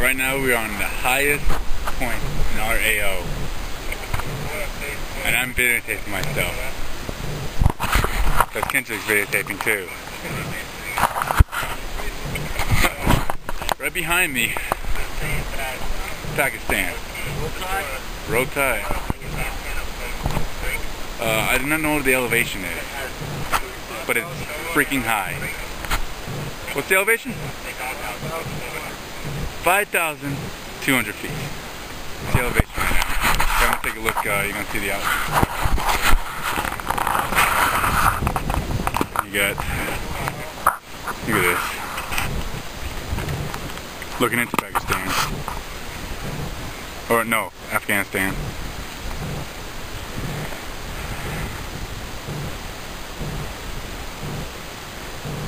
Right now we are on the highest point in our AO. And I'm videotaping myself. Because Kendrick's videotaping too. Right behind me, Pakistan. Rotai. I do not know what the elevation is, but it's freaking high. What's the elevation? 5,200 feet. That's the elevation right now. I'm going to take a look, you're going to see the outline. You got, look at this. Looking into Pakistan. Or no, Afghanistan.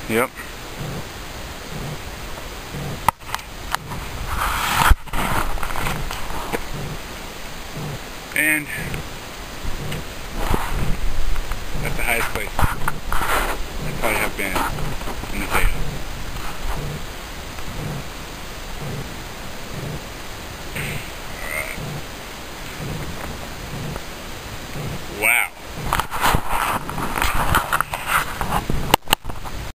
Yep. And that's the highest place I probably have been in this area. Wow.